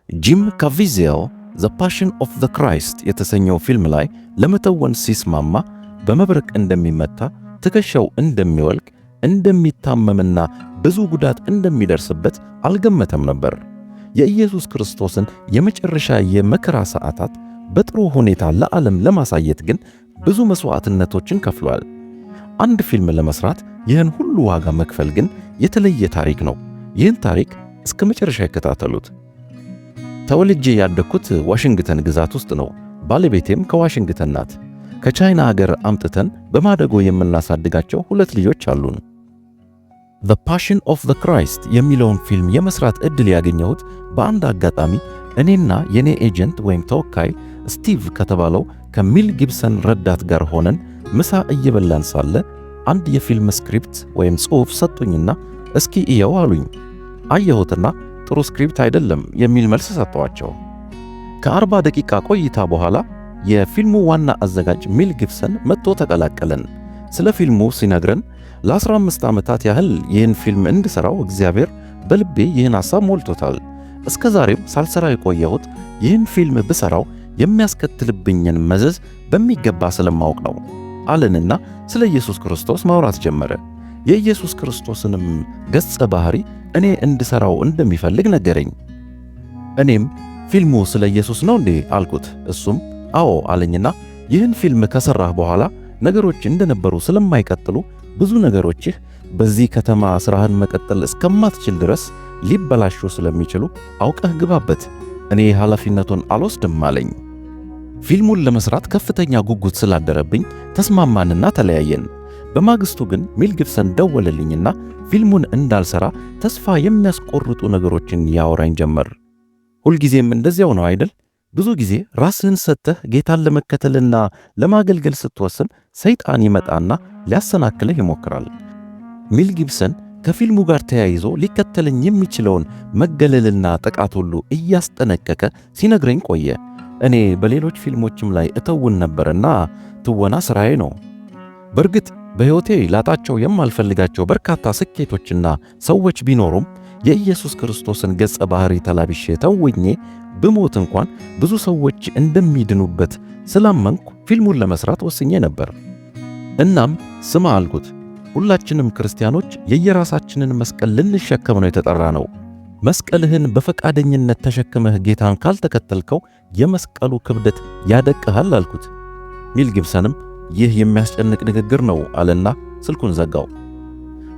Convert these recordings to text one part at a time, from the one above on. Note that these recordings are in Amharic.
ጂም ካቪዜል ዘ ፓሽን ኦፍ ዘ ክራይስት የተሰኘው ፊልም ላይ ለመተወን ሲስማማ በመብረቅ እንደሚመታ፣ ትከሻው እንደሚወልቅ፣ እንደሚታመምና ብዙ ጉዳት እንደሚደርስበት አልገመተም ነበር። የኢየሱስ ክርስቶስን የመጨረሻ የመከራ ሰዓታት በጥሩ ሁኔታ ለዓለም ለማሳየት ግን ብዙ መስዋዕትነቶችን ከፍሏል። አንድ ፊልም ለመስራት ይህን ሁሉ ዋጋ መክፈል ግን የተለየ ታሪክ ነው። ይህን ታሪክ እስከ መጨረሻ ይከታተሉት። ተወልጄ ያደግኩት ዋሽንግተን ግዛት ውስጥ ነው። ባለቤቴም ከዋሽንግተን ናት። ከቻይና ሀገር አምጥተን በማደጎ የምናሳድጋቸው 2 ልጆች አሉን። ዘ ፓሽን ኦፍ ዘ ክራይስት የሚለውን ፊልም የመስራት ዕድል ያገኘሁት በአንድ አጋጣሚ እኔና የኔ ኤጀንት ወይም ተወካይ ስቲቭ ከተባለው ከሚል ጊብሰን ረዳት ጋር ሆነን ምሳ እየበላን ሳለ አንድ የፊልም ስክሪፕት ወይም ጽሑፍ ሰጡኝና እስኪ እየው አሉኝ። አየሁትና ጥሩ ስክሪፕት አይደለም የሚል መልስ ሰጠዋቸው። ከ40 ደቂቃ ቆይታ በኋላ የፊልሙ ዋና አዘጋጅ ሚል ጊብሰን መጥቶ ተቀላቀለን። ስለ ፊልሙ ሲነግረን ለ15 ዓመታት ያህል ይህን ፊልም እንድሠራው እግዚአብሔር በልቤ ይህን ሐሳብ ሞልቶታል። እስከ ዛሬም ሳልሠራ የቆየሁት ይህን ፊልም ብሠራው የሚያስከትልብኝን መዘዝ በሚገባ ስለማወቅ ነው አለንና ስለ ኢየሱስ ክርስቶስ ማውራት ጀመረ። የኢየሱስ ክርስቶስንም ገጸ ባህሪ እኔ እንድሠራው እንደሚፈልግ ነገረኝ። እኔም ፊልሙ ስለ ኢየሱስ ነው እንዴ አልኩት። እሱም አዎ አለኝና ይህን ፊልም ከሠራህ በኋላ ነገሮች እንደነበሩ ስለማይቀጥሉ ብዙ ነገሮችህ በዚህ ከተማ ሥራህን መቀጠል እስከማትችል ድረስ ሊበላሹ ስለሚችሉ አውቀህ ግባበት፣ እኔ ኃላፊነቱን አልወስድም አለኝ። ፊልሙን ለመሥራት ከፍተኛ ጉጉት ስላደረብኝ ተስማማንና ተለያየን። በማግስቱ ግን ሚል ጊብሰን ደወለልኝና ፊልሙን እንዳልሠራ ተስፋ የሚያስቆርጡ ነገሮችን ያወራኝ ጀመር። ሁልጊዜም እንደዚያው ነው አይደል? ብዙ ጊዜ ራስህን ሰጥተህ ጌታን ለመከተልና ለማገልገል ስትወስን ሰይጣን ይመጣና ሊያሰናክልህ ይሞክራል። ሚል ጊብሰን ከፊልሙ ጋር ተያይዞ ሊከተለኝ የሚችለውን መገለልና ጥቃት ሁሉ እያስጠነቀቀ ሲነግረኝ ቆየ። እኔ በሌሎች ፊልሞችም ላይ እተውን ነበርና ትወና ሥራዬ ነው። በእርግጥ በሕይወቴ ላጣቸው የማልፈልጋቸው በርካታ ስኬቶችና ሰዎች ቢኖሩም የኢየሱስ ክርስቶስን ገጸ ባህሪ ተላብሼ ተውኜ ብሞት እንኳን ብዙ ሰዎች እንደሚድኑበት ስላመንኩ ፊልሙን ለመስራት ወስኜ ነበር። እናም ስማ አልኩት፣ ሁላችንም ክርስቲያኖች የየራሳችንን መስቀል ልንሸከም ነው የተጠራ ነው። መስቀልህን በፈቃደኝነት ተሸክመህ ጌታን ካልተከተልከው የመስቀሉ ክብደት ያደቅሃል አልኩት። ሚል ጊብሰንም ይህ የሚያስጨንቅ ንግግር ነው አለና ስልኩን ዘጋው።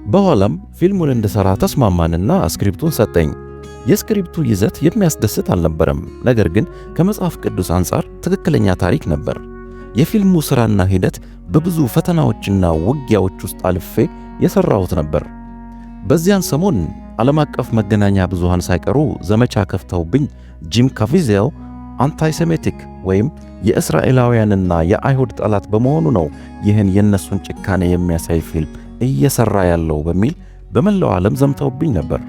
በኋላም ፊልሙን እንድሠራ ተስማማንና ስክሪፕቱን ሰጠኝ። የስክሪፕቱ ይዘት የሚያስደስት አልነበረም፣ ነገር ግን ከመጽሐፍ ቅዱስ አንጻር ትክክለኛ ታሪክ ነበር። የፊልሙ ሥራና ሂደት በብዙ ፈተናዎችና ውጊያዎች ውስጥ አልፌ የሠራሁት ነበር። በዚያን ሰሞን ዓለም አቀፍ መገናኛ ብዙሃን ሳይቀሩ ዘመቻ ከፍተውብኝ ጂም ካቪዜል አንታይሴሜቲክ ወይም የእስራኤላውያንና የአይሁድ ጠላት በመሆኑ ነው ይህን የነሱን ጭካኔ የሚያሳይ ፊልም እየሰራ ያለው በሚል በመላው ዓለም ዘምተውብኝ ነበር።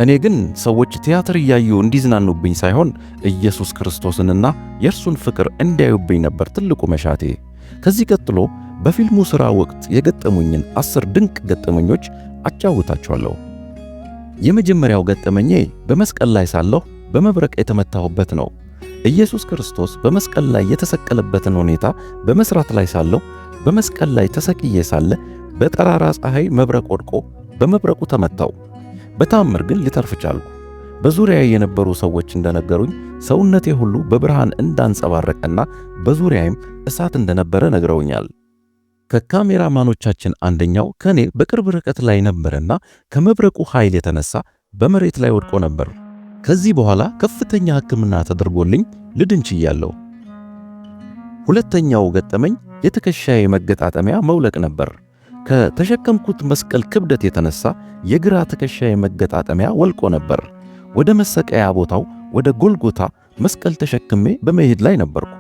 እኔ ግን ሰዎች ቲያትር እያዩ እንዲዝናኑብኝ ሳይሆን ኢየሱስ ክርስቶስንና የእርሱን ፍቅር እንዲያዩብኝ ነበር ትልቁ መሻቴ። ከዚህ ቀጥሎ በፊልሙ ሥራ ወቅት የገጠሙኝን 10 ድንቅ ገጠመኞች አጫውታችኋለሁ። የመጀመሪያው ገጠመኜ በመስቀል ላይ ሳለሁ በመብረቅ የተመታሁበት ነው። ኢየሱስ ክርስቶስ በመስቀል ላይ የተሰቀለበትን ሁኔታ በመስራት ላይ ሳለሁ በመስቀል ላይ ተሰቅዬ ሳለ በጠራራ ፀሐይ መብረቅ ወድቆ በመብረቁ ተመታው። በተአምር ግን ልተርፍ ቻልኩ። በዙሪያዬ የነበሩ ሰዎች እንደነገሩኝ ሰውነቴ ሁሉ በብርሃን እንዳንጸባረቀና በዙሪያዬም እሳት እንደነበረ ነግረውኛል። ከካሜራማኖቻችን አንደኛው ከኔ በቅርብ ርቀት ላይ ነበርና ከመብረቁ ኃይል የተነሳ በመሬት ላይ ወድቆ ነበር። ከዚህ በኋላ ከፍተኛ ሕክምና ተደርጎልኝ ልድን ችያለሁ። ሁለተኛው ገጠመኝ የትከሻዬ መገጣጠሚያ መውለቅ ነበር። ከተሸከምኩት መስቀል ክብደት የተነሳ የግራ ትከሻዬ መገጣጠሚያ ወልቆ ነበር። ወደ መሰቀያ ቦታው ወደ ጎልጎታ መስቀል ተሸክሜ በመሄድ ላይ ነበርኩ።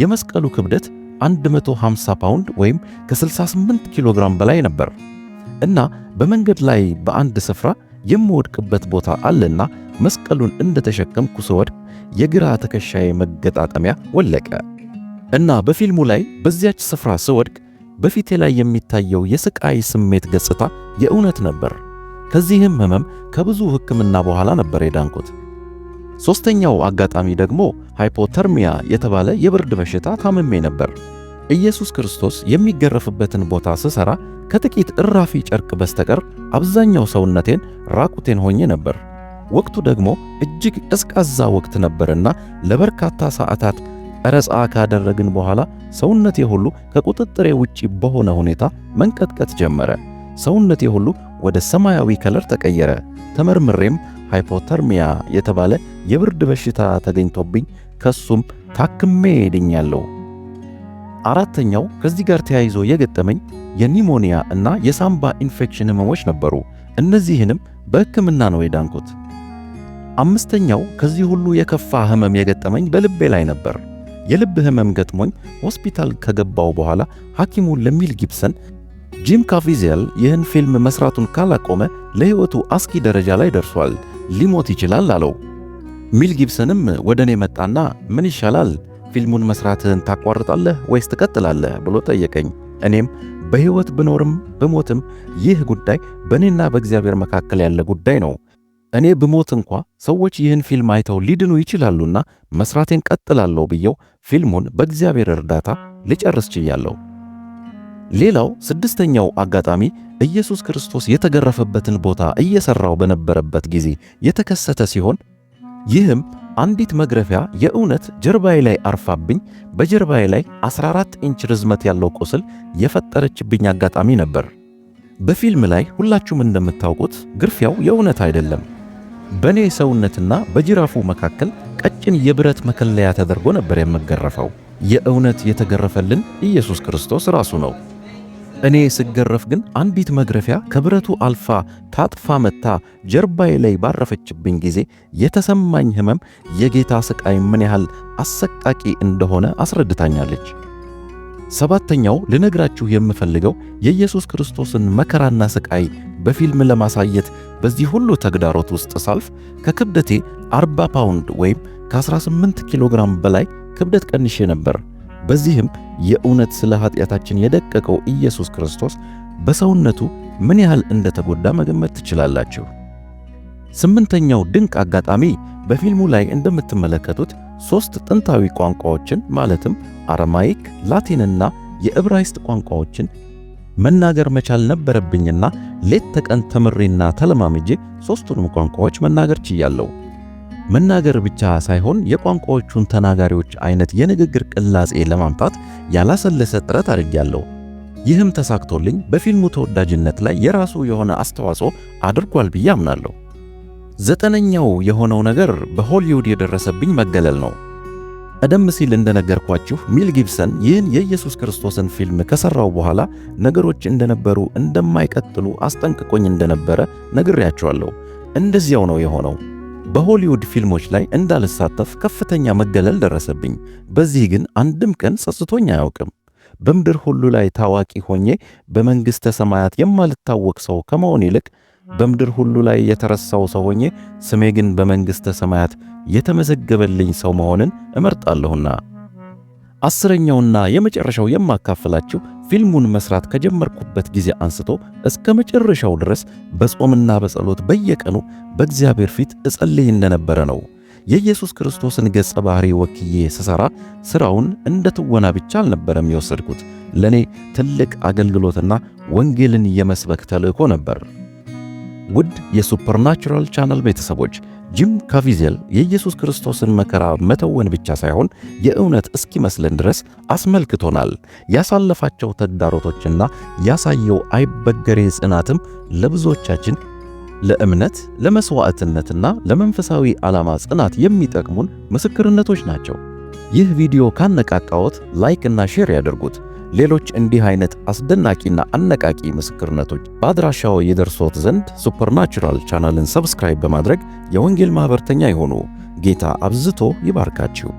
የመስቀሉ ክብደት 150 ፓውንድ ወይም ከ68 ኪሎ ግራም በላይ ነበር እና በመንገድ ላይ በአንድ ስፍራ የምወድቅበት ቦታ አለና መስቀሉን እንደተሸከምኩ ስወድቅ የግራ ትከሻዬ መገጣጠሚያ ወለቀ እና በፊልሙ ላይ በዚያች ስፍራ ስወድቅ በፊቴ ላይ የሚታየው የስቃይ ስሜት ገጽታ የእውነት ነበር። ከዚህም ህመም ከብዙ ሕክምና በኋላ ነበር የዳንኩት። ሶስተኛው አጋጣሚ ደግሞ ሃይፖተርሚያ የተባለ የብርድ በሽታ ታምሜ ነበር። ኢየሱስ ክርስቶስ የሚገረፍበትን ቦታ ስሰራ ከጥቂት እራፊ ጨርቅ በስተቀር አብዛኛው ሰውነቴን ራቁቴን ሆኜ ነበር። ወቅቱ ደግሞ እጅግ ቀዝቃዛ ወቅት ነበርና ለበርካታ ሰዓታት ቀረጻ ካደረግን በኋላ ሰውነቴ ሁሉ ከቁጥጥሬ ውጪ በሆነ ሁኔታ መንቀጥቀጥ ጀመረ። ሰውነቴ ሁሉ ወደ ሰማያዊ ከለር ተቀየረ። ተመርምሬም ሃይፖተርሚያ የተባለ የብርድ በሽታ ተገኝቶብኝ ከሱም ታክሜ ድኛለሁ። አራተኛው ከዚህ ጋር ተያይዞ የገጠመኝ የኒሞኒያ እና የሳምባ ኢንፌክሽን ህመሞች ነበሩ። እነዚህንም በሕክምና ነው የዳንኩት። አምስተኛው ከዚህ ሁሉ የከፋ ህመም የገጠመኝ በልቤ ላይ ነበር። የልብ ህመም ገጥሞኝ ሆስፒታል ከገባው በኋላ ሐኪሙ ለሚል ጊብሰን ጂም ካቪዜል ይህን ፊልም መስራቱን ካላቆመ ለሕይወቱ አስጊ ደረጃ ላይ ደርሷል፣ ሊሞት ይችላል አለው። ሚል ጊብሰንም ወደ እኔ መጣና ምን ይሻላል ፊልሙን መስራትህን ታቋርጣለህ ወይስ ትቀጥላለህ ብሎ ጠየቀኝ። እኔም በሕይወት ብኖርም ብሞትም ይህ ጉዳይ በእኔና በእግዚአብሔር መካከል ያለ ጉዳይ ነው። እኔ ብሞት እንኳ ሰዎች ይህን ፊልም አይተው ሊድኑ ይችላሉና መስራቴን ቀጥላለሁ ብየው ፊልሙን በእግዚአብሔር እርዳታ ልጨርስ ችያለሁ። ሌላው ስድስተኛው አጋጣሚ ኢየሱስ ክርስቶስ የተገረፈበትን ቦታ እየሰራው በነበረበት ጊዜ የተከሰተ ሲሆን ይህም አንዲት መግረፊያ የእውነት ጀርባዬ ላይ አርፋብኝ በጀርባዬ ላይ 14 ኢንች ርዝመት ያለው ቁስል የፈጠረችብኝ አጋጣሚ ነበር። በፊልም ላይ ሁላችሁም እንደምታውቁት ግርፊያው የእውነት አይደለም። በእኔ ሰውነትና በጅራፉ መካከል ቀጭን የብረት መከለያ ተደርጎ ነበር የምገረፈው። የእውነት የተገረፈልን ኢየሱስ ክርስቶስ ራሱ ነው። እኔ ስገረፍ ግን አንዲት መግረፊያ ከብረቱ አልፋ ታጥፋ መታ ጀርባዬ ላይ ባረፈችብኝ ጊዜ የተሰማኝ ሕመም የጌታ ስቃይ ምን ያህል አሰቃቂ እንደሆነ አስረድታኛለች። ሰባተኛው ልነግራችሁ የምፈልገው የኢየሱስ ክርስቶስን መከራና ስቃይ በፊልም ለማሳየት በዚህ ሁሉ ተግዳሮት ውስጥ ሳልፍ ከክብደቴ 40 ፓውንድ ወይም ከ18 ኪሎ ግራም በላይ ክብደት ቀንሼ ነበር። በዚህም የእውነት ስለ ኃጢአታችን የደቀቀው ኢየሱስ ክርስቶስ በሰውነቱ ምን ያህል እንደተጎዳ መገመት ትችላላችሁ። ስምንተኛው ድንቅ አጋጣሚ በፊልሙ ላይ እንደምትመለከቱት 3 ጥንታዊ ቋንቋዎችን ማለትም አረማይክ፣ ላቲንና የዕብራይስጥ ቋንቋዎችን መናገር መቻል ነበረብኝና ሌት ተቀን ተምሬና ተለማምጄ 3ቱንም ቋንቋዎች መናገር ችያለሁ። መናገር ብቻ ሳይሆን የቋንቋዎቹን ተናጋሪዎች አይነት የንግግር ቅላጼ ለማምጣት ያላሰለሰ ጥረት አድርጌያለሁ። ይህም ተሳክቶልኝ በፊልሙ ተወዳጅነት ላይ የራሱ የሆነ አስተዋጽኦ አድርጓል ብዬ አምናለሁ። 9ኛው የሆነው ነገር በሆሊውድ የደረሰብኝ መገለል ነው። ቀደም ሲል እንደነገርኳችሁ ሚል ጊብሰን ይህን የኢየሱስ ክርስቶስን ፊልም ከሰራው በኋላ ነገሮች እንደነበሩ እንደማይቀጥሉ አስጠንቅቆኝ እንደነበረ ነግሬያቸዋለሁ። እንደዚያው ነው የሆነው። በሆሊውድ ፊልሞች ላይ እንዳልሳተፍ ከፍተኛ መገለል ደረሰብኝ። በዚህ ግን አንድም ቀን ጸጽቶኝ አያውቅም። በምድር ሁሉ ላይ ታዋቂ ሆኜ በመንግሥተ ሰማያት የማልታወቅ ሰው ከመሆን ይልቅ በምድር ሁሉ ላይ የተረሳው ሰው ሆኜ ስሜ ግን በመንግሥተ ሰማያት የተመዘገበልኝ ሰው መሆንን እመርጣለሁና። 10ኛውና የመጨረሻው የማካፈላችሁ ፊልሙን መስራት ከጀመርኩበት ጊዜ አንስቶ እስከ መጨረሻው ድረስ በጾምና በጸሎት በየቀኑ በእግዚአብሔር ፊት እጸልይ እንደነበረ ነው። የኢየሱስ ክርስቶስን ገጸ ባህሪ ወክዬ ስሰራ ስራውን እንደ ትወና ብቻ አልነበረም የወሰድኩት። ለኔ ትልቅ አገልግሎትና ወንጌልን የመስበክ ተልእኮ ነበር። ውድ የሱፐርናቹራል ቻናል ቤተሰቦች ጂም ካቪዜል የኢየሱስ ክርስቶስን መከራ መተወን ብቻ ሳይሆን የእውነት እስኪመስለን ድረስ አስመልክቶናል። ያሳለፋቸው ተግዳሮቶችና ያሳየው አይበገሬ ጽናትም ለብዙዎቻችን ለእምነት፣ ለመስዋዕትነትና ለመንፈሳዊ ዓላማ ጽናት የሚጠቅሙን ምስክርነቶች ናቸው። ይህ ቪዲዮ ካነቃቃዎት ላይክ እና ሼር ያድርጉት። ሌሎች እንዲህ አይነት አስደናቂና አነቃቂ ምስክርነቶች በአድራሻው ይደርሶት ዘንድ ሱፐርናቹራል ቻናልን ሰብስክራይብ በማድረግ የወንጌል ማህበርተኛ ይሆኑ። ጌታ አብዝቶ ይባርካችሁ።